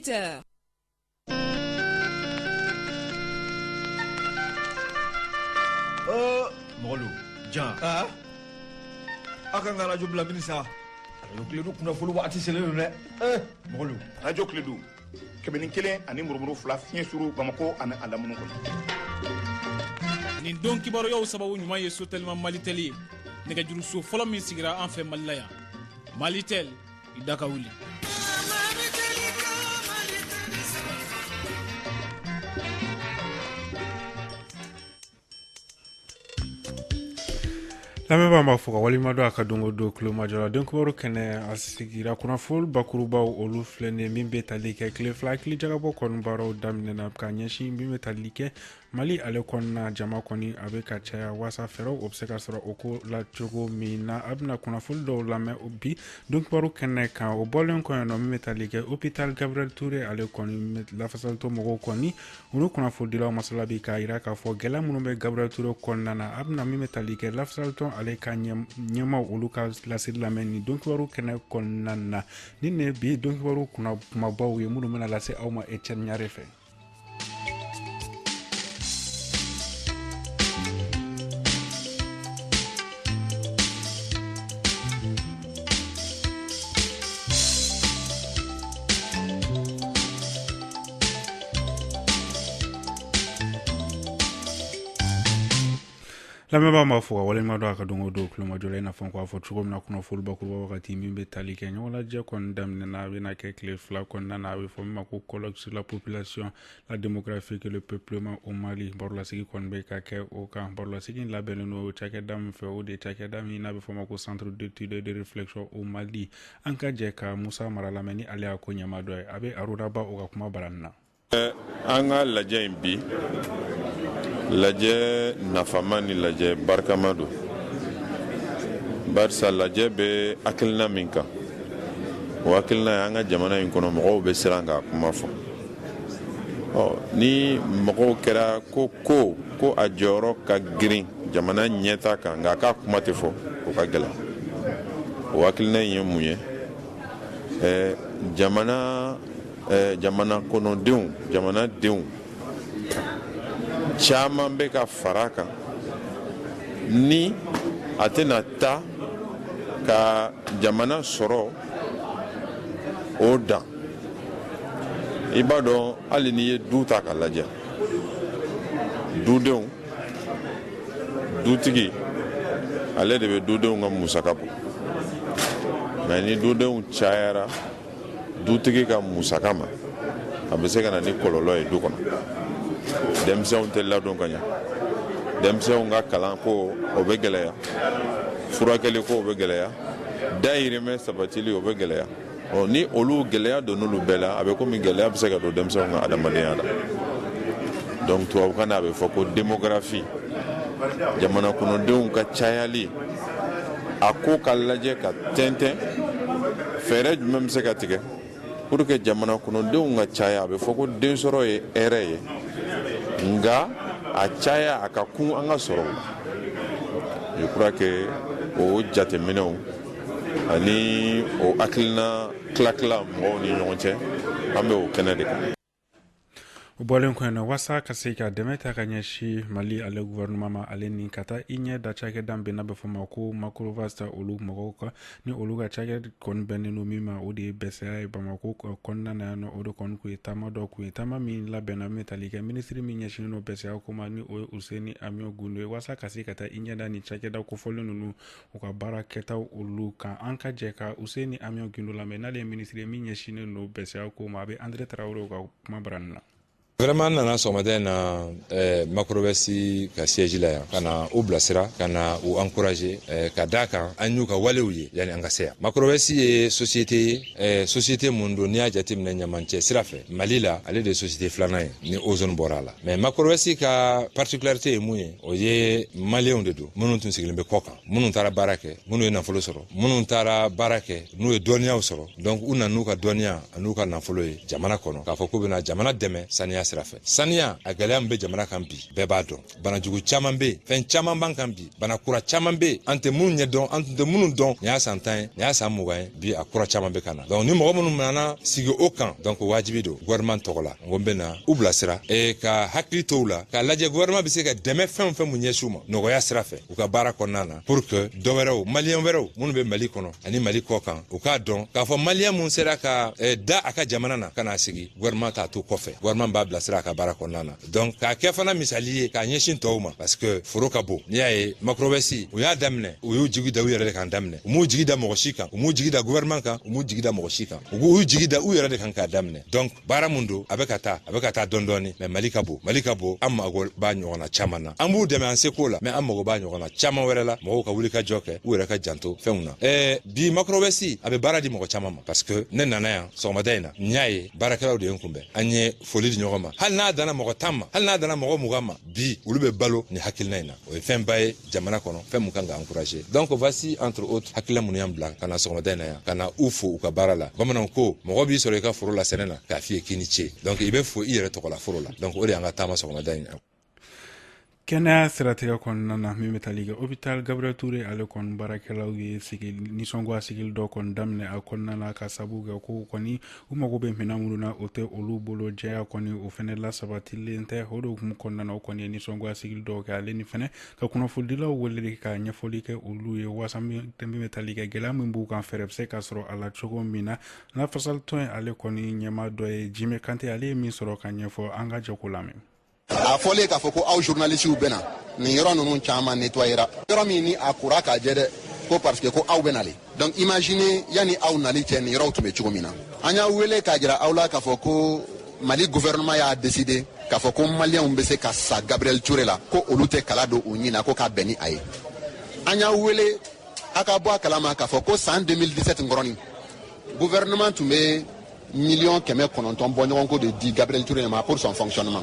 18h. Molo, Jean. Ah? Akan nga radio bila minisa. Radio Kledu kuna fulu wa ati sele ne. Molo. Radio Kledu. Kebeni kelen ani murmuru fila fiɲɛ suru Bamako ani Adamu kɔnɔ. Nin don kibaruyaw sababu ɲuman ye Sotelma Malitel ye. Nɛgɛjuru so fɔlɔ min sigira an fɛ Mali la yan. Malitel, i da ka wuli. lamɛnbaa b'a fɔ ka walima dɔ a ka dongo don kulomajɔ la den kibaru kɛnɛ a sigira kunnafoni bakurubaw olu filɛ nin min bɛ tali kɛ tile fila hakili jagabɔ kɔni baaraw daminɛna ka ɲɛsin min bɛ tali kɛ Mali ale kɔnɔna jama kɔni a bɛ ka caya wasa fɛrɛw o bɛ se ka sɔrɔ o ko la cogo min na a bɛna kunnafoni dɔw lamɛn bi don kibaru kɛnɛ kan o bɔlen kɔ yen nɔ min bɛ tali kɛ hôpital Gabriel Touré ale kɔni lafasalitɔ mɔgɔw kɔni olu kunnafonidilaw masala bi k'a jira k'a fɔ gɛlɛya minnu bɛ Gabriel Touré kɔnɔna na a bɛna min bɛ tali kɛ lafasalitɔ ale ka ɲɛmaw olu ka laseli lamɛn ni don kibaru kɛnɛ kɔnɔna na ni ne bi don kibaru kumabaw ye minnu bɛna lase aw ma Etienne Ɲare fɛ. lamɛnbaa b'a fɔ ka walima dɔ a ka dongo don kulomajɔ la i n'a fɔ k'a fɔ cogo min na kunnafoni bakuruba wagati min bɛ tali kɛ ɲɔgɔn lajɛ kɔni daminɛna a bɛna kɛ tile fila kɔnɔna na a bɛ fɔ min ma ko colloque sur la population la démographie et le peuplement au Mali barolasigi kɔni bɛ ka kɛ o kan barolasigi labɛnnen don cakɛda min fɛ o de cakɛda min n'a bɛ fɔ ma ko centre d'étude et de réflexion au Mali an ka jɛ ka Musa Mara lamɛn ni ale y'a ko ɲɛma dɔ ye a bɛ Arudaba o ka kuma barani na. An ka lajɛ in bi lajɛ nafama ni lajɛ barikama don barisa lajɛ bɛ hakilina min kan o hakilina ye an ka jamana in kɔnɔ mɔgɔw bɛ siran k'a kuma fɔ ni mɔgɔw kɛra ko a jɔyɔrɔ ka girin jamana ɲɛta kan nka k'a kuma tɛ fɔ o ka gɛlɛn o hakilina in ye mun ye jamana kɔnɔdenw jamanadenw caman bɛ ka fara kan ni a tɛna taa ka jamana sɔrɔ o dan i b'a dɔn hali n'i ye du ta ka lajɛ dudenw dutigi ale de bɛ dudenw ka musaka bɔ nka ni dudenw cayara dutigi ka musaka ma a bɛ se ka na ni kɔlɔlɔ ye du kɔnɔ denmisɛnw tɛ ladon ka ɲɛ denmisɛnw ka kalan ko o bɛ gɛlɛya furakɛli ko o bɛ gɛlɛya dayirimɛ sabatili o bɛ gɛlɛya ni olu gɛlɛya donn'olu bɛɛ la a bɛ komi gɛlɛya bɛ se ka don denmisɛnw ka adamadenya la donc tubabukan na a bɛ fɔ ko démographie jamana kɔnɔdenw ka cayali a ko ka lajɛ ka tɛntɛn fɛɛrɛ jumɛn bɛ se ka tigɛ pour que jamana kɔnɔdenw ka caya a bɛ fɔ ko densɔrɔ ye hɛrɛ ye nga a caya a ka kun an ka sɔrɔ je crois que o jateminɛw ani o hakilina tila mɔgɔw ni ɲɔgɔn cɛ an bɛ o kɛnɛ de kan. O bɔlen kɔ yen wasa ka se ka dɛmɛ ta ka ɲɛsin Mali ale gouvernement ma ale ni ka taa i ɲɛ da cakɛda bɛɛ n'a bɛ fɔ ma ko Macrovasta olu mɔgɔw kan ni olu ka cakɛ kɔni bɛnnen don min ma o de ye BCA ye Bamako kɔnɔna na yan nɔ o de kɔni kun ye taama dɔ kun ye taama min labɛnna min tali kɛ minisiri min ɲɛsinnen don BCA ko ma ni o ye Useni Amiyo Gundo ye wasa ka se ka taa i ɲɛ da ni cakɛda kofɔlen ninnu u ka baara kɛtaw olu kan an ka jɛ ka Useni Amiyo Gundo lamɛn n'ale ye minisiri min ɲɛsinnen don BCA ko ma a bɛ Andre Traoré ka kuma barani na. Vraiment nana sɔgɔmada in na Macrovɛsi ka siège la yan ka na u bilasira ka na u encourager ka d'a kan an y'u ka walew ye yani an ka se yan. Macrovɛsi ye société mun don n'i y'a jateminɛ ɲamancɛ sira fɛ Mali la ale de ye société filanan ye ni ozone bɔra a la mais Macrovɛsi ka particularité ye mun ye o ye maliyɛnw de don minnu tun sigilen bɛ kɔ kan minnu taara baara kɛ minnu ye nafolo sɔrɔ minnu taara baara kɛ n'u ye dɔnniyaw sɔrɔ donc u nana n'u ka dɔnniya an'u ka nafolo ye jamana kɔnɔ k'a fɔ k'u bɛna jamana dɛmɛ saniya sira fɛ saniya a gɛlɛya min bɛ jamana kan bi bɛɛ b'a dɔn banajugu caman bɛ fɛn caman b'an kan bi bana kura caman bɛ an tɛ minnu ɲɛdɔn an tun tɛ minnu dɔn nin y'a san 10 ye nin y'a san 20 ye bi a kura caman bɛ ka na donc ni mɔgɔ minnu nana sigi o kan donc wajibi don gouvernement tɔgɔ la n ko n bɛ na u bilasira ka hakili to u la k'a lajɛ gouvernement bɛ se ka dɛmɛ fɛn o fɛn mun ɲɛsin u ma nɔgɔya sira fɛ u ka baara kɔnɔna na pour que dɔwɛrɛw maliyɛn wɛrɛw minnu bɛ mali kɔnɔ ani mali kɔ kan u k'a dɔn k'a fɔ maliyɛn mun sera ka da a ka jamana na ka n'a sigi gouvernement t'a to kɔfɛ gouvernement b'a bilasira a ka baara kɔnɔna na donc k'a kɛ fana misali ye k'a ɲɛsin tɔw ma parce que foro ka bon n'i y'a ye makorobɛsi u y'a daminɛ u y'u jigi da u yɛrɛ de kan daminɛ u m'u jigi da mɔgɔ si kan u m'u jigi da gouvernement kan u m'u jigi da mɔgɔ si kan u k'u jigi da u yɛrɛ de kan k'a daminɛ donc baara mun don a bɛ ka taa dɔɔni dɔɔni mais mali ka bon an mago b'a ɲɔgɔnna caman na an b'u dɛmɛ an seko la mais an mago b'a ɲɔgɔnna caman wɛrɛ la mɔgɔw ka wuli ka jɔ kɛ u yɛrɛ ka janto fɛnw na bi makorobɛsi a bɛ baara di mɔgɔ caman ma parce que ne nana yan sɔgɔmada in na n y'a ye baarakɛlaw de ye n kunbɛn an ye foli di ɲɔgɔn ma hali n'a dana mɔgɔ 10 ma hali n'a dana mɔgɔ 20 ma bi olu bɛ balo ni hakilina in na o ye fɛn ba ye jamana kɔnɔ fɛn mun kan ka encourager donc voici entre autres hakilina mun y'an bila ka na sɔgɔmada in na yan ka na u fo u ka baara la bamananw ko mɔgɔ b'i sɔrɔ i ka foro la sɛnɛ na k'a f'i ye k'i ni ce donc i bɛ fo i yɛrɛ tɔgɔ la foro la donc o de y'an ka taama sɔgɔmada in na kɛnɛya siratigɛ kɔnɔna na min bɛ tali kɛ hôpital Gabriel Touré ale kɔni baarakɛlaw ye nisɔngoya sigili dɔ kɔni daminɛ a kɔnɔna na ka sabu kɛ ko kɔni u mago bɛ minɛn minnu na o tɛ olu bolo jɛya kɔni o fɛnɛ lasabatilen tɛ o de hukumu kɔnɔna na o kɔni ye nisɔngoya sigili dɔw kɛ ale ni fɛnɛ ka kunnafonidilaw wele ka ɲɛfɔli kɛ olu ye waasa min bɛ tali kɛ gɛlɛya min b'u kan fɛɛrɛ bɛ se ka sɔrɔ a la cogo min na lafasalitɔn ale kɔni ɲɛma dɔ ye Jimé Kanté ale ye min sɔrɔ ka ɲɛfɔ an ka jɛ ko lamɛn a fɔlen k'a fɔ ko aw journalistes bɛ na nin yɔrɔ ninnu caman nettoyera yɔrɔ min ni a kura k'a jɛ dɛ ko parce que ko aw bɛ nale donc imaginez yani aw nali cɛ nin yɔrɔw tun bɛ cogo min na an y'a wele k'a jira aw la k'a fɔ ko Mali gouvernement y'a décidé k'a fɔ ko maliyɛnw bɛ se ka sa Gabriel Touré la ko olu tɛ kala don u ɲin na ko k'a bɛn ni a ye an y'a wele a ka bɔ a kalama k'a fɔ ko san 2017 nkɔrɔnin gouvernement tun bɛ 1,900,000 bɔ ɲɔgɔn ko de di Gabriel Touré ma pour son fonctionnement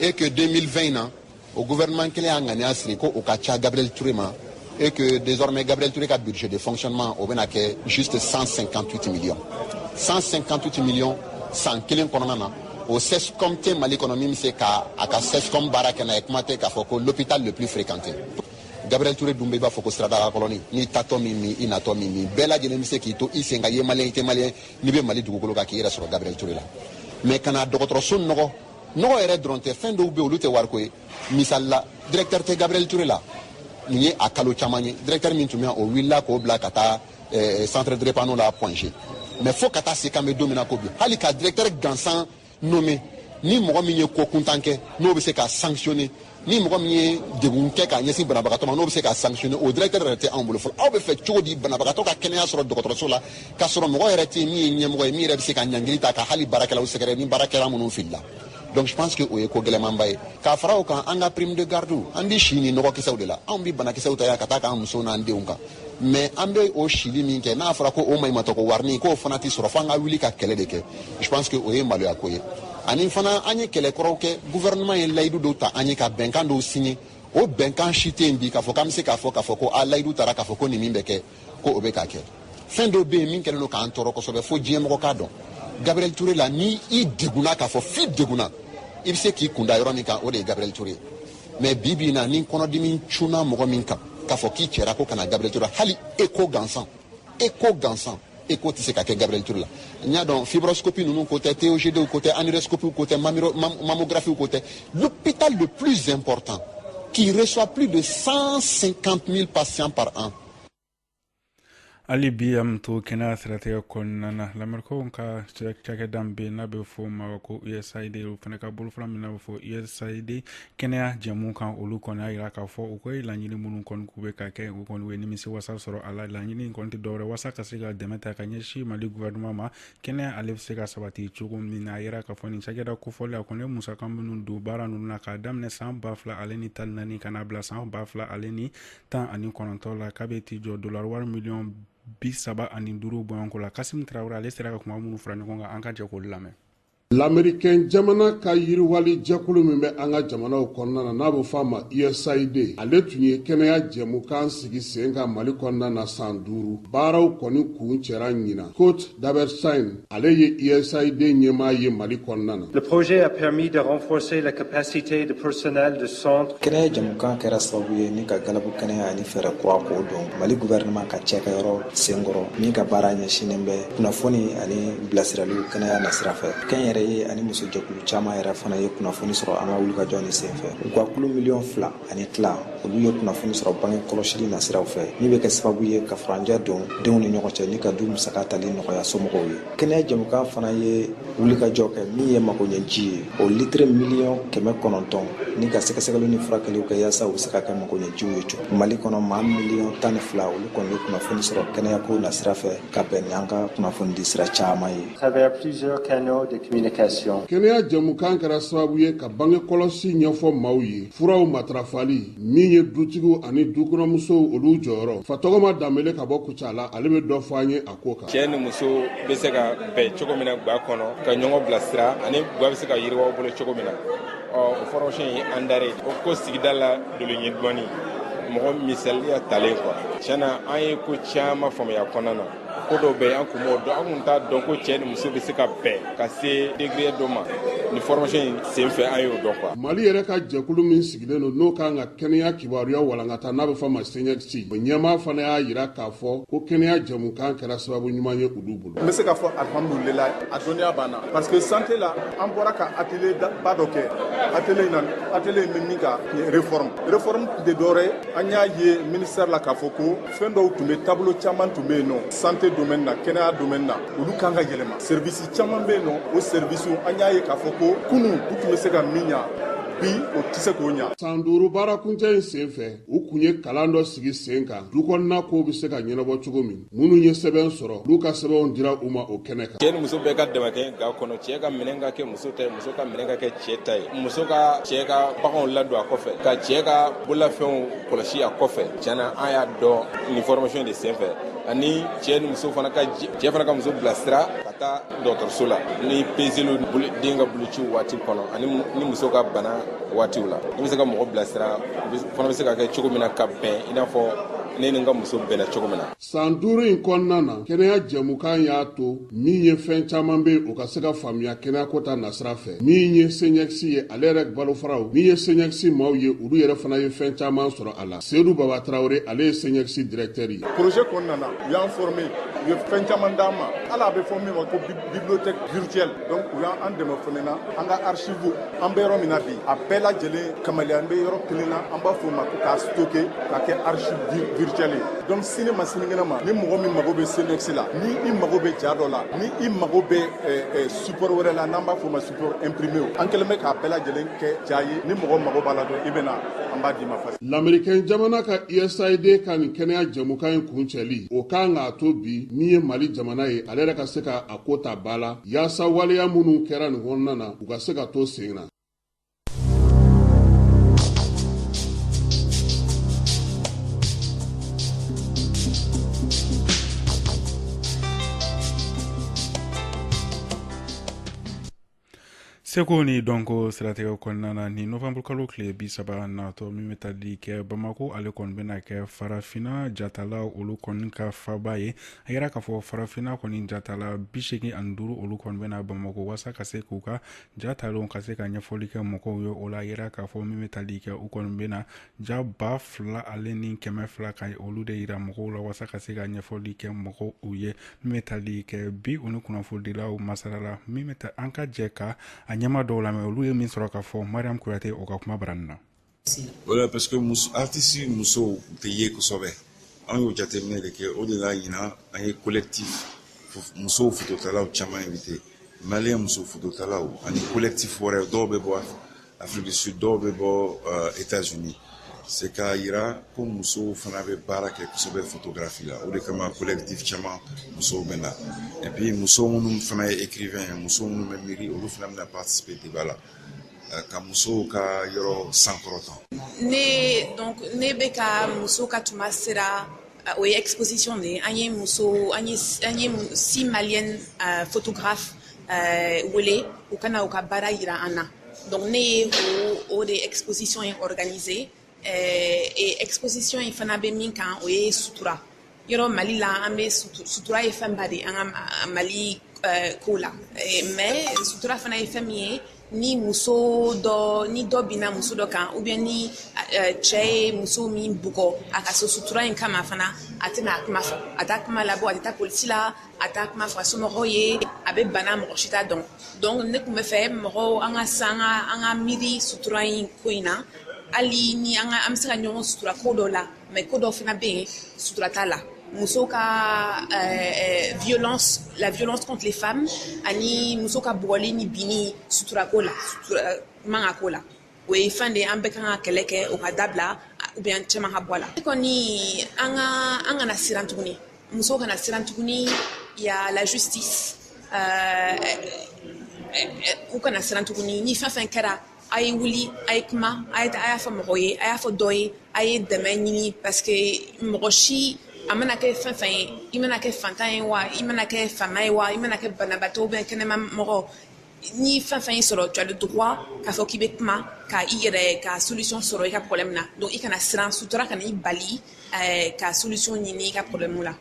et que 2020 na au gouvernement kelen y'a ŋaniya siri ko o ka ca Gabriel Touré ma et que désormais Gabriel Touré ka budget de fonctionnement o bɛna kɛ juste 158 millions 158 millions san kelen kɔnɔna na o CESCOM tɛ Mali kɔnɔ min bɛ se ka a ka CESCOM baara kɛ n'a ye kuma tɛ k'a fɔ ko l'hôpital le plus fréquenté Gabriel Touré dun bɛ i b'a fɔ ko siradaga kɔlɔni n'i tatɔ min min i natɔ min min bɛɛ lajɛlen bɛ se k'i to i sen ka ye maliyɛn i tɛ maliyɛn n'i bɛ Mali dugukolo kan k'i yɛrɛ sɔrɔ Gabriel Touré la mais kana dɔgɔtɔrɔso nɔgɔ yɛrɛ dɔrɔn tɛ fɛn dɔw bɛ olu tɛ wariko ye misali la directeur tɛ Gabriel Touré la nin ye a kalo caman ye directeur min tun bɛ yan o wulila k'o bila ka taa centre de drépano la Pointe mais fo ka taa se k'an bɛ don min na ko bi hali ka directeur gansan nommé ni mɔgɔ min ye ko kuntan kɛ n'o bɛ se ka sanctionner ni mɔgɔ min ye degun kɛ k'a ɲɛsin banabagatɔ ma n'o bɛ se ka sanctionner o directeur yɛrɛ tɛ anw bolo fɔlɔ aw bɛ fɛ cogo di banabagatɔ ka kɛnɛya sɔrɔ dɔgɔtɔrɔso la k'a sɔrɔ mɔgɔ yɛrɛ tɛ min ye ɲɛmɔgɔ ye min yɛrɛ bɛ se ka ɲangili ta ka hali baarakɛlaw sɛgɛrɛ ni baarakɛla minnu filila donc je pense que o ye ko gɛlɛmanba ye k'a fara o kan an ka prime de garde an bɛ si ni nɔgɔkisɛw de la anw bɛ banakisɛw ta yan ka taa k'an musow n'an denw kan mais an bɛ o sili min kɛ n'a fɔra ko o maɲumatɔ ko warini k'o fana tɛ sɔrɔ fo an ka wuli ka kɛlɛ de kɛ je pense que o ye maloya ko ye ani fana an ye kɛlɛkɔrɔw kɛ gouvernement ye layidu dɔw ta an ye ka bɛnkan dɔw signé o bɛnkan si tɛ yen bi k'a fɔ k'an bɛ se k'a fɔ ko a layidu taara k'a fɔ ko nin min bɛ kɛ ko o bɛ ka kɛ fɛn dɔw bɛ yen min kɛlen don k'an tɔɔrɔ kosɛbɛ fo diɲɛmɔgɔ k'a dɔn Gabriel Touré la ni i degunna k'a fɔ f'i degunna i bɛ se k'i kunda yɔrɔ min kan o de ye Gabriel Touré mais bi bi in na ni kɔnɔdimi cunna mɔgɔ min kan k'a fɔ k'i cɛra ko kana Gabriel Touré hali écho gansan écho tɛ se ka kɛ Gabriel Touré la n y'a dɔn fibroscopie ninnu ko tɛ TOGD ko tɛ aneuroscopie ko tɛ mammographie ko tɛ l'hôpital le plus important qui reçoit plus de 150 000 patients par an. Ali bi am to kɛnɛya siratigɛ kɔnɔna na lamɛrikaw ka cakɛda bɛ n'a bɛ fɔ ma ko USAID o fana ka bolofara min n'a bɛ fɔ USAID kɛnɛya jɛmu kan olu kɔni y'a jira k'a fɔ u ko laɲini minnu kɔni k'u bɛ ka kɛ u kɔni u ye nimisi wasa sɔrɔ a la laɲini in kɔni tɛ dɔwɛrɛ wasa ka se ka dɛmɛ ta ka ɲɛsin Mali gouvernement ma kɛnɛya ale bɛ se ka sabati cogo min na a yira k'a fɔ nin cakɛda kofɔli a kɔni ye musaka minnu don baara ninnu na k'a daminɛ san 2000 ale ni 14 ka n'a bila san 2000 ale ni 19 la k'a bɛ t'i jɔ $3 miliyɔn 75 bɔɲɔnko la Kasim Traoré ale sera ka kuma minnu fara ɲɔgɔn kan an ka jɛ k'olu lamɛn L'Américain jamana ka yiriwali jɛkulu min bɛ an ka jamanaw kɔnɔna na n'a bɛ fɔ a ma USAID ale tun ye kɛnɛya jɛmukan sigi sen kan Mali kɔnɔna na san 5 baaraw kɔni kun cɛra ɲina. Côte d'Abersayn ale ye USAID ɲɛmaa ye Mali kɔnɔna na. Le projet a permis de renforcer la capacité de personnel de centre. Kɛnɛya jɛmukan kɛra sababu ye ni ka galabu kɛnɛya ani fɛɛrɛ kura k'o dɔn Mali gouvernement ka cɛkɛyɔrɔ senkɔrɔ min ka baara ɲɛsinnen bɛ kunnafoni ani bilasiraliw kɛnɛya nasira fɛ. Kɛnyɛrɛ ye ani muso jɛkulu caman yɛrɛ fana ye kunnafoni sɔrɔ an ka wulikajɔ ni senfɛ. U ka kulo miliyɔn 2 ani tila olu ye kunnafoni sɔrɔ bange kɔlɔsili nasiraw fɛ min bɛ kɛ sababu ye ka furancɛ don denw ni ɲɔgɔn cɛ ni ka du musaka tali nɔgɔya somɔgɔw ye. Kɛnɛya jɛmukan fana ye wulikajɔ kɛ min ye magoɲɛji ye o litre miliyɔn 900 ni ka sɛgɛsɛgɛliw ni furakɛliw kɛ yaasa u bɛ se ka kɛ magoɲɛjiw ye cogo. Mali kɔnɔ maa miliyɔn 12 olu kɔni ye kunnafoni sɔrɔ kɛnɛyako nasira fɛ ka bɛn ni an ka kunnafoni di sira caman ye. Travers plusieurs canaux de communication. Kɛnɛya jɛmukan kɛra sababu ye ka bange kɔlɔsi ɲɛfɔ maaw ye furaw matarafali min ye dutigiw ani dukɔnɔmusow olu jɔyɔrɔ Fatɔgɔma Danbele ka bɔ Kucala ale bɛ dɔ fɔ an ye a ko kan. Cɛ ni muso bɛ se ka bɛn cogo min na ga kɔnɔ ka ɲɔgɔn bilasira ani ga bɛ se ka yiriwa bolo cogo min na o formation ye an daré o ko sigida la dolo ɲɛ dɔɔni mɔgɔ misaliya talen quoi tiɲɛna an ye ko caman faamuya kɔnɔna na ko dɔw bɛ an kun b'o dɔn an kun t'a dɔn ko cɛ ni muso bɛ se ka bɛn ka se degré dɔ ma ni formation in senfɛ an y'o dɔn quoi. Mali yɛrɛ ka jɛkulu min sigilen don n'o kan ka kɛnɛya kibaruya walankata n'a bɛ fɔ ma CNEX o ɲɛmaa fana y'a jira k'a fɔ ko kɛnɛya jɛmukan kɛra sababu ɲuman ye olu bolo. N bɛ se k'a fɔ alhamdulilayi a dɔnniya b'an na parce que santé la an bɔra ka atelier ba dɔ kɛ atelier in bɛ min ka réforme de dɔwɛrɛ an y'a ye ministère la k'a fɔ ko fɛn dɔw tun bɛ tableau caman tun bɛ yen nɔ santé domaine na kɛnɛya domaine na olu kan ka yɛlɛma service caman bɛ yen nɔ o service an y'a ye k'a fɔ ko kunu u tun bɛ se ka min ɲa bi o tɛ se k'o ɲa. San 5 baarakuncɛ in senfɛ u kun ye kalan dɔ sigi sen kan du kɔnɔna kow bɛ se ka ɲɛnabɔ cogo min minnu ye sɛbɛn sɔrɔ olu ka sɛbɛnw dira u ma o kɛnɛ kan. Cɛ ni muso bɛɛ ka dɛmɛ kɛ ga kɔnɔ cɛ ka minɛn ka kɛ muso ta ye muso ka minɛn ka kɛ cɛ ta ye muso ka cɛ ka baganw ladon a kɔfɛ ka cɛ ka bololafɛnw kɔlɔsi a kɔfɛ tiɲɛna an y'a dɔn ni formation de senfɛ ani cɛ ni muso fana ka cɛ fana ka muso bilasira ka taa dɔgɔtɔrɔso la ni peseliw den ka bolociw waati kɔnɔ ani ni muso ka bana waatiw la i bɛ se ka mɔgɔ bilasira fana bɛ se ka kɛ cogo min na ka bɛn i n'a fɔ ne ni n ka muso bɛnna cogo min na. San 5 in kɔnɔna na kɛnɛya jɛmukan y'a to min ye fɛn caman bɛ o ka se ka faamuya kɛnɛyako ta nasira fɛ min ye CNEX ye ale yɛrɛ balofaraw min ye CNEX maaw ye olu yɛrɛ fana ye fɛn caman sɔrɔ a la Seydou Baba Traoré ale ye CNEX directeur ye. Projet kɔnɔna na u y'an formé u ye fɛn caman d'an ma hali a bɛ fɔ min ma ko bibliothèque virtuelle donc u y'an dɛmɛ fana na an ka archive an bɛ yɔrɔ min na bi a bɛɛ lajɛlen kamaleya an bɛ yɔrɔ kelen na an b'a fɔ o ma ko k'a stocké k'a kɛ archive virtuelle donc sini ma sinikɛnɛ ma ni mɔgɔ min mago bɛ CNEX la ni i mago bɛ ja dɔ la ni i mago bɛ support wɛrɛ la n'an b'a fɔ o ma support imprimé an kɛlen bɛ k'a bɛɛ lajɛlen kɛ ja ye ni mɔgɔ mago b'a la dɔrɔn i bɛ na an b'a d'i ma fasi. L'Américain jamana ka USAID ka nin kɛnɛya jɛmukan in kuncɛli o kan k'a to bi min ye Mali jamana ye ale yɛrɛ ka se ka a ko ta ba la yaasa waleya minnu kɛra nin kɔnɔna na u ka se ka to sen na. Seko ni donko siratigɛ kɔnɔna na ni novembre kalo tile 30 natɔ min bɛ tali kɛ Bamako ale kɔni bɛna kɛ farafina jatala olu kɔni ka faba ye a yɛrɛ k'a fɔ farafina kɔni jatala 85 olu kɔni bɛna Bamako wasa ka se k'u ka jatalenw ka se ka ɲɛfɔli kɛ mɔgɔw ye o la a yɛrɛ k'a fɔ min bɛ tali kɛ u kɔni bɛna ja 2000 ale ni 200 ka olu de yira mɔgɔw la wasa ka se ka ɲɛfɔli kɛ mɔgɔw u ye min bɛ tali kɛ bi u ni kunnafonidilaw masala min bɛ ta an ka jɛ ka ɲɛma dɔw la mais olu ye min sɔrɔ ka fɔ Mariam Kuyate o ka kuma barani na. Voilà parce que artiste muso tɛ ye kosɛbɛ an y'o jateminɛ de kɛ o de la ɲina an ye collectif musow fototalaw caman invité malien muso fototalaw ani collectif wɛrɛ dɔw bɛ bɔ Afrique du Sud dɔw bɛ bɔ États-Unis c'est k'a yira ko musow fana bɛ baara kɛ kosɛbɛ photographie la o de kama collectif caman musow bɛ na et puis muso minnu fana ye écrivain ye muso minnu bɛ miiri olu fana bɛna participer débat la ka musow ka yɔrɔ sankɔrɔta. ne bɛ ka muso ka tuma sera o ye exposition de an ye 6 maliennes photographes wele u kana u ka baara yira an na donc ne ye o de exposition in organisé et exposition in fana bɛ min kan o ye sutura yɔrɔ Mali la an bɛ sutura ye fɛn ba de an ka Mali ko la mais sutura fana ye fɛn min ye ni dɔ bina muso dɔ kan ou bien ni cɛ ye muso min bugɔ a ka so sutura in kama fana a tɛna kuma fɔ a t'a kuma labɔ a tɛ taa polisi la a t'a kuma fɔ a somɔgɔw ye a bɛ bana mɔgɔ si t'a dɔn donc ne tun bɛ fɛ mɔgɔw an ka miiri sutura in ko in na hali ni an bɛ se ka ɲɔgɔn sutura ko dɔ la mais ko dɔ fana bɛ yen sutura t'a la muso ka la violence contre les femmes ani muso ka bugɔli ni bini sutura ko la sutura manga ko la o ye fɛn de an bɛɛ kan ka kɛlɛ kɛ o ka dabila ou bien cɛman ka bɔ a la kɔni an kana siran tuguni muso kana siran tuguni ya la justice u kana siran tuguni ni fɛn fɛn kɛra a ye wuli a ye kuma a y'a fɔ mɔgɔ ye a y'a fɔ dɔ ye a ye dɛmɛ ɲini parce que mɔgɔ si a mana kɛ fɛn fɛn ye i mana kɛ fantan ye wa i mana kɛ fama ye wa i mana kɛ banabaatɔ ou bien kɛnɛma mɔgɔ ni fɛn fɛn y'i sɔrɔ tu as le droit k'a fɔ k'i bɛ kuma ka i yɛrɛ ka solution sɔrɔ i ka problème na donc i kana siran sutura kana i bali ka solution ɲini i ka problème la.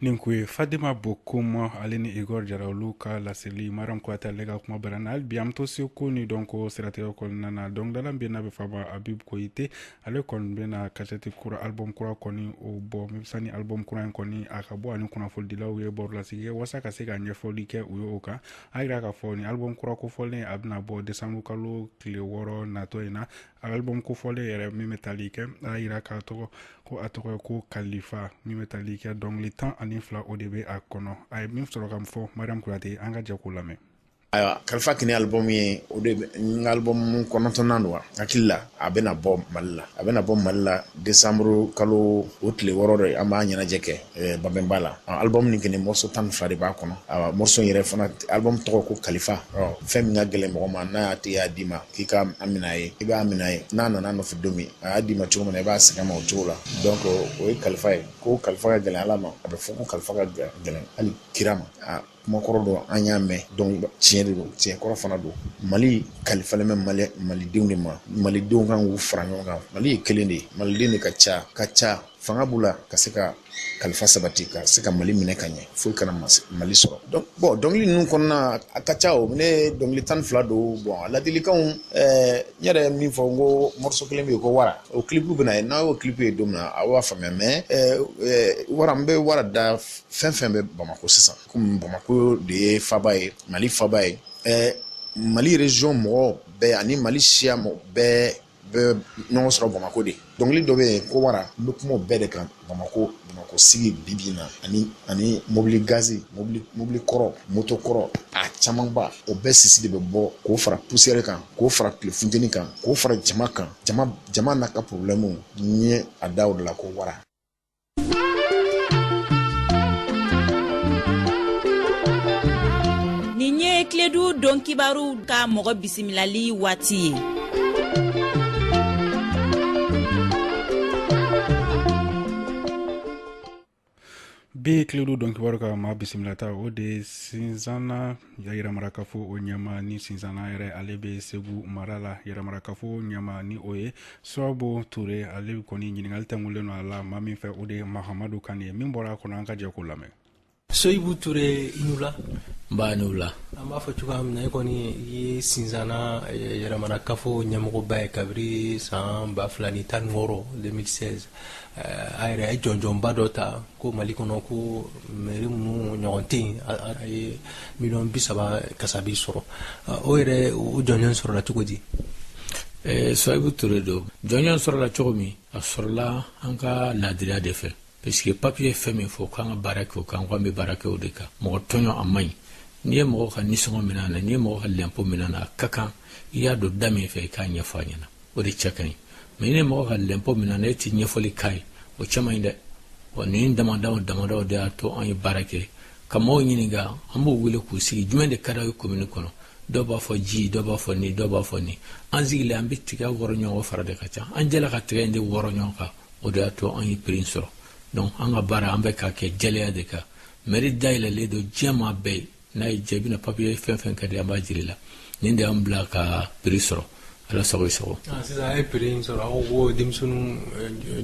nin kun ye Fadima Bokomo ale ni Igor Jara olu ka laseli Mariam Kuyate ale ka kuma barana hali bi an bɛ to seko ni donc siratigɛ kɔnɔna na donc dala bɛ n'a bɛ faba Habib Koyite ale kɔni bɛna kasɛti kura album kura kɔni o bɔ sani album kura in kɔni a ka bɔ ani kunnafonidilaw ye barolasigi kɛ wasa ka se ka ɲɛfɔli kɛ u ye o kan a yira k'a fɔ ni album kura kofɔlen a bɛna bɔ décembre kalo tile 6 natɔ in na album kofɔlen yɛrɛ min bɛ tali kɛ a yira k'a tɔgɔ ko a tɔgɔ ye ko Kalifa min bɛ tali kɛ dɔnkili 12 o de bɛ a kɔnɔ a ye min sɔrɔ ka fɔ Mariam Kuyate an ka jɛ k'o lamɛn. Ayiwa Kalifa kini album ye o de n album kɔnɔntɔnnan don wa hakili la a bɛna bɔ Mali la décembre kalo o tile 6 de an b'a ɲɛnajɛ kɛ Babemba la album nin kini morceau 12 de b'a kɔnɔ morceau yɛrɛ fana album tɔgɔ ko Kalifa fɛn min ka gɛlɛn mɔgɔ ma n'a y'a d'i ma k'i ka amina ye i b'a amina ye n'a nana nɔfɛ don min a y'a d'i ma cogo min na i b'a sɛgɛn ma o cogo la donc o ye Kalifa ye ko Kalifa ka gɛlɛn Ala ma a bɛ fɔ ko Kalifa ka gɛlɛn hali kira ma kumakɔrɔ don an y'a mɛn donc tiɲɛ de don tiɲɛ kɔrɔ fana don Mali kalifalen bɛ malidenw de ma malidenw kan k'u fara ɲɔgɔn kan Mali ye kelen de ye maliden de ka ca fanga b'u la ka se ka kalifa sabati ka se ka Mali minɛ ka ɲɛ foyi kana Mali sɔrɔ donc bon dɔnkili ninnu kɔnɔna a ka ca o ne dɔnkili 12 don bon a ladilikanw n yɛrɛ min fɔ n ko morceau kelen bɛ yen ko wara o clip bɛna ye n'a y'o clip ye don min na a b'a faamuya mais wara n bɛ wara da fɛn fɛn bɛ Bamako sisan komi Bamako de ye faba ye Mali faba ye Mali région mɔgɔ bɛɛ ani Mali siya mɔgɔ bɛɛ ɲɔgɔn sɔrɔ Bamako de dɔnkili dɔ bɛ yen ko wara n bɛ kuma o bɛɛ de kan Bamako sigi bibi na ani mobili gazi mobili kɔrɔ moto kɔrɔ a camanba o bɛɛ sisi de bɛ bɔ k'o fara poussière kan k'o fara tile funteni kan k'o fara jama kan jama n'a ka problème n ye a da o de la ko wara. Nin ye Kiledu Dɔn Kibaru ka mɔgɔ bisimilali waati ye. Bi Kiledu Dɔn Kibaru ka maa bisimilata o de Sinzana yɛrɛmarakafo o ɲɛma ni Sinzana yɛrɛ ale bɛ Segu mara la yɛrɛmarakafo ɲɛma ni o ye Suwabo Ture ale kɔni ɲininkali tɛngulen don a la maa min fɛ o de Mahamadu Kane ye min bɔra a kɔnɔ an ka jɛ k'o lamɛn. Soyibu Ture i nula b'a nula an b'a fɔ cogoya min na i kɔni i ye Sinzana yɛrɛmarakafo ɲɛmɔgɔba ye kabiri san 2016 2016 a yɛrɛ ye jɔnjɔnba dɔ ta ko Mali kɔnɔ ko mairie minnu ɲɔgɔn tɛ yen a ye miliyɔn 30 kasabi sɔrɔ o yɛrɛ o jɔnjɔn sɔrɔla cogo di? Soyibu Ture don jɔnjɔn sɔrɔla cogo min a sɔrɔla an ka laadiriya de fɛ parce que papier fɛn min fɔ k'an ka baara kɛ o kan k'an bɛ baara kɛ o de kan mɔgɔ tɔɲɔ a man ɲi n'i ye mɔgɔ ka nisɔngɔ minɛ na n'i ye mɔgɔ ka l'impôt minɛ na a ka kan i y'a don da min fɛ i k'a ɲɛfɔ a ɲɛna o de cɛ ka ɲi mais n'i ye mɔgɔ ka l'impôt minɛ na e tɛ ɲɛfɔli k'a ye o cɛ man ɲi dɛ wa nin damadaw de y'a to an ye baara kɛ ka mɔgɔw ɲininka an b'u wele k'u sigi jumɛn de ka d'aw ye commune kɔnɔ dɔw b'a fɔ ji dɔw b'a fɔ nin dɔw b'a fɔ nin an sigilen an bɛ tigɛ wɔrɔ ɲɔgɔn fara de ka ca an jɛla ka tigɛ in de wɔrɔ ɲɔgɔn kan o de y'a to an ye prix sɔrɔ donc an ka baara an bɛ k'a kɛ jɛlɛya de kan mairie dayɛlɛlen don diɲɛ maa bɛɛ n'a ye jaabi na papier fɛn ka di an b'a jiri la nin de y'an bila ka prix sɔrɔ ala sago i sago. sisan a ye prix in sɔrɔ aw ko denmisɛnninw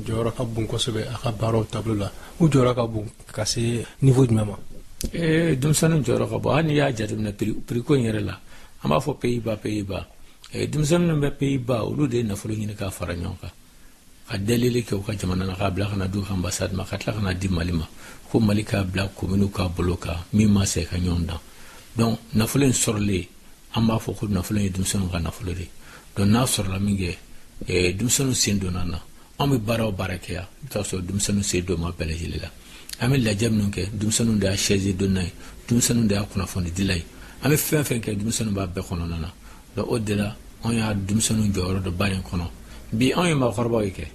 jɔyɔrɔ ka bon kosɛbɛ a ka baaraw taabolo la u jɔyɔrɔ ka bon ka se niveau jumɛn ma. denmisɛnninw jɔyɔrɔ ka bon hali n'i y'a jateminɛ prix ko in yɛrɛ la an b'a fɔ pays-bas denmisɛnninw bɛ pays-bas olu de ye nafolo ɲini k'a fara ɲɔgɔn kan ka delili kɛ u ka jamana na k'a bila ka na d'u ka ambassade ma ka tila ka na di Mali ma ko Mali k'a bila commune k'a bolo kan min ma se ka ɲɔgɔn dan donc nafolo in sɔrɔlen an b'a fɔ ko nafolo in ye denmisɛnninw ka nafolo de donc n'a sɔrɔla min kɛ denmisɛnninw sen donna na an bɛ baara o baara kɛ yan i bɛ taa sɔrɔ denmisɛnninw sen don ma bɛɛ lajɛlen la an bɛ lajɛ minnu kɛ denmisɛnninw de y'a chaise donna ye denmisɛnninw de y'a kunnafoni dila ye an bɛ fɛn kɛ denmisɛnninw b'a bɛɛ kɔnɔna na donc o de la an y'a denmisɛnninw jɔyɔrɔ dɔ ba in kɔnɔ bi an ye maakɔrɔbaw ye kɛ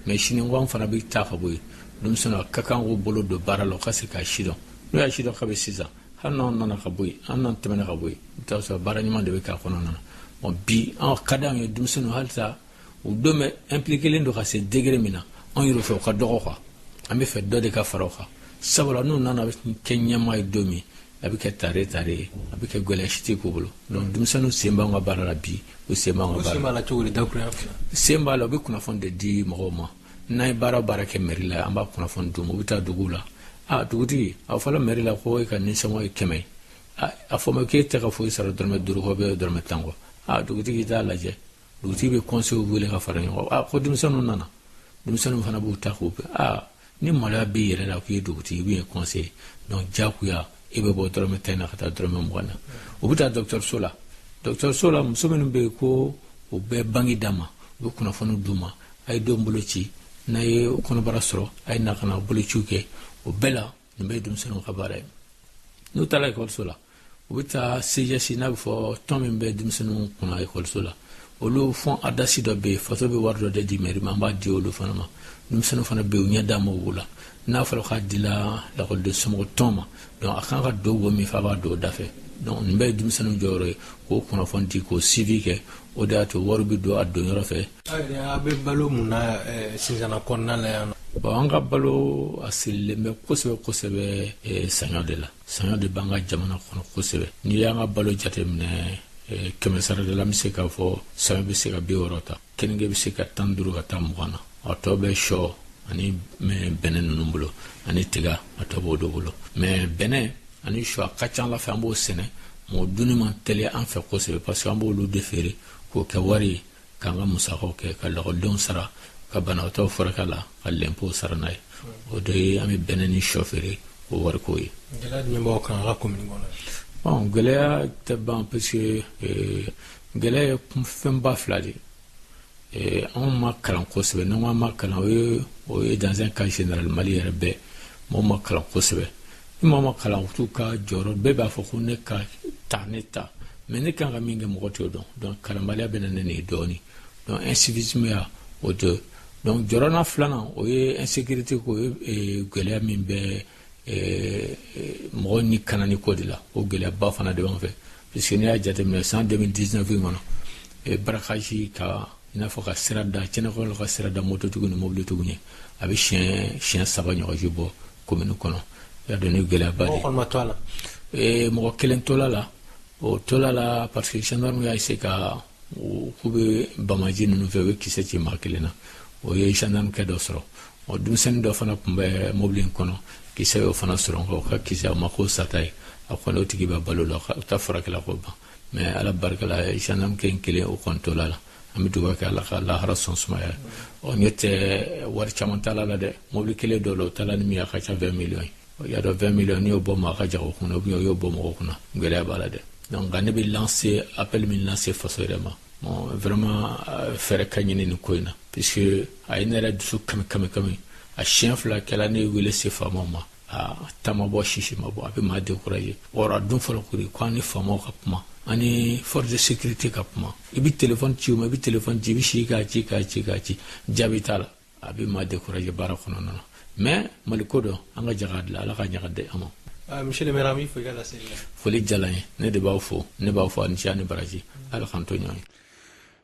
mais sini an fana bɛ taa ka bɔ yen denmisɛnninw a ka kan k'u bolo don baara la u ka se k'a sidɔn n'u y'a sidɔn ka bɛ sisan hali n'an nana ka bɔ yen an n'an tɛmɛna ka bɔ yen i bɛ taa sɔrɔ baara ɲuman de bɛ k'a kɔnɔna na bon bi an ka d'an ye denmisɛnninw halisa u don bɛ impliqué don ka se degré min na an yɛrɛ fɛ u ka dɔgɔ quoi an bɛ fɛ dɔ de ka fara o kan sabula n'u nana kɛ ɲɛmaa ye don min a bɛ kɛ tare ye a bɛ kɛ gɛlɛya si tɛ k'u bolo donc denmisɛnninw sen b'an ka baara la bi u sen b'an ka baara la. sen b'a la cogo di dakuruya sen b'a la u bɛ kunnafoni de di mɔgɔw ma n'an ye baara kɛ mairie la an b'a kunnafoni d'u ma u bɛ taa duguw la dugutigi a fɔra mairie la ko e ka nisɔngɔ ye 100 ye a fɔ ma k'e tɛ ka foyi sara dɔrɔmɛ 5 kɔ bɛ dɔrɔmɛ 10 kɔ dugutigi t'a lajɛ dugutigi bɛ conseil wele ka fara ɲɔgɔn kan ko denmisɛnninw nana denmisɛnninw fana b'u ta k'u bɛn ni maloya b'i yɛrɛ la k'i ye dugutigi i bɛ ye conseil donc diyagoya i bɛ bɔ dɔrɔmɛ 10 na ka taa dɔrɔmɛ 20 na u bɛ taa dɔgɔtɔrɔso la muso minnu bɛ yen ko u bɛ bange d'a ma u bɛ kunnafoni d'u ma a ye denw bolo ci n'a ye kɔnɔbara sɔrɔ a ye na ka na bolociw kɛ o bɛɛ la nin bɛ ye denmisɛnninw ka baara ye n'u taara ekɔliso la u bɛ taa CGS n'a bɛ fɔ tɔn min bɛ denmisɛnninw kunna ekɔliso la olu fɔn adasi dɔ bɛ yen faso bɛ wari dɔ de di mairie ma an b'a di olu fana ma denmisɛnninw fana bɛ yen u ɲɛ d'a ma o la n'a fɔra k'a dila lakɔliden somɔgɔ tɔn ma donc a kan ka don wo min fɛ a b'a don o da fɛ donc nin bɛɛ ye denmisɛnninw jɔyɔrɔ ye k'o kunnafoni di k'o suivi kɛ o de y'a to wari bɛ don a don yɔrɔ fɛ. a bɛ balo mun na sinsana kɔnɔna la yan nɔ. bon an ka balo a sirilen bɛ kosɛbɛ saɲɔ de la saɲɔ de b'an ka jamana kɔnɔ kosɛbɛ n'i y'an ka balo jateminɛ 100 sara de la an bɛ se k'a fɔ saɲɔ bɛ se ka 60 ta kenige bɛ se ka 15 ka taa 20 na a tɔ bɛ sɔ ani bɛnɛ ninnu bolo ani tiga a tɔ b'o dɔ bolo mais bɛnɛ ani sɔ a ka ca ala fɛ an b'o sɛnɛ mɔgɔ dunni man teliya an fɛ kosɛbɛ parce que an b'olu de feere k'o kɛ wari ye k'an ka musakaw kɛ ka lakɔlidenw sara ka banabaatɔw furakɛ la ka lɛnpow sara n'a ye o de ye an bɛ bɛnɛ ni sɔ feere k'o wari k'o ye. gɛlɛya jumɛn b'aw kan a ka commune kɔnɔ. bon gɛlɛya tɛ ban parce que gɛlɛya ye fɛnba fila de ye anw ma kalan kosɛbɛ n'an ko ma kalan o ye dans un cas général Mali yɛrɛ bɛɛ mɔgɔw ma kalan kosɛbɛ ni mɔgɔ ma kalan u t'u ka jɔyɔrɔ bɛɛ b'a fɔ ko ne ka ta mais ne kan ka min kɛ mɔgɔ t'o dɔn donc kalanbaliya bɛ na ne nin dɔɔnin donc incivisme ya o de donc jɔyɔrɔ filanan o ye insécurité ko ye gɛlɛya min bɛ mɔgɔ ni kanani ko de la o gɛlɛyaba fana de b'an fɛ parce que n'i y'a jateminɛ san 2019 in kɔnɔ barakaji ka i n'a fɔ ka sira da Cɛnɛkɔrɔ ka sira da mototigiw ni mobilitigiw ɲɛ a bɛ siɲɛ 3 ɲɔgɔn ji bɔ commune kɔnɔ i y'a dɔn ni gɛlɛyaba de ye. mɔgɔ kɔni ma to a la. mɔgɔ kelen tola la o tola la parce que gendarme y'a essayé ka k'u bɛ bamaji ninnu fɛ u bɛ kisɛ ci maa kelen na o ye gendarme kɛ dɔ sɔrɔ o denmisɛnnin dɔ fana tun bɛ mobili in kɔnɔ kisɛ y'o fana sɔrɔ nka o ka kisɛ a ma k'o sata ye a kɔni o tigi bɛ balo la o ta furakɛla k'o ban mais ala barika la gendarme kɛ in kelen o kɔni tola la an bɛ dugawu kɛ ala ka lahara sɔn sumaya ɲɛ tɛ wari caman t'a la dɛ mobili kelen dɔ la o t'a la ni min a ka ca 20 millions ye i y'a dɔn 20 millions n'i y'o bɔ maa ka jago kunna ou bien o y'o bɔ mɔgɔ kunna gɛlɛya b'a la dɛ donc nka ne bɛ lancer appel min lancer faso yɛrɛ ma bon vraiment fɛɛrɛ ka ɲini nin ko in na puisque a ye ne yɛrɛ dusu kami a siɲɛ 2 kɛla ne wele se faamaw ma a taama bɔ sisi ma bɔ a bɛ maa décourager or a don fɔlɔ kori ko an ni faamaw ka kuma ani force de sécurité ka kuma i bɛ téléphone ci o ma i bɛ téléphone ci i bɛ si k'a ci jaabi t'a la a bɛ maa décourager baara kɔnɔna na mais mali ko dɔn an ka jaga dilan ala ka ɲaga di an ma. monsieur le maire an b'i fo i ka laseli la. foli diyara n ye ne de b'aw fo ne b'aw fo ani ce ani baraji ala k'an to ɲɔgɔn ye.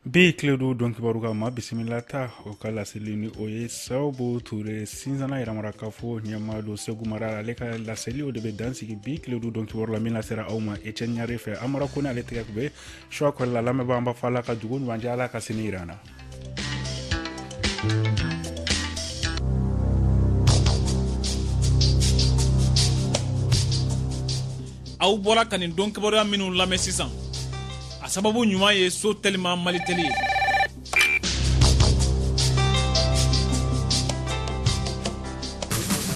bi kledu don kibaru ka ma bisimila ta o kala selini o ye sababu ture sinzana iramara kafo nyamado segumara ale ka la seli o de be dansigi bi kledu don kibaru la mina sera awma etchenyare fe amara ko na ale tega be sho ko la lame bamba fala ka dugun wanjala ka sinirana aw bɔra ka nin don kibaruya minnu lamɛn sisan a sababu ɲuman ye so telima mali teli ye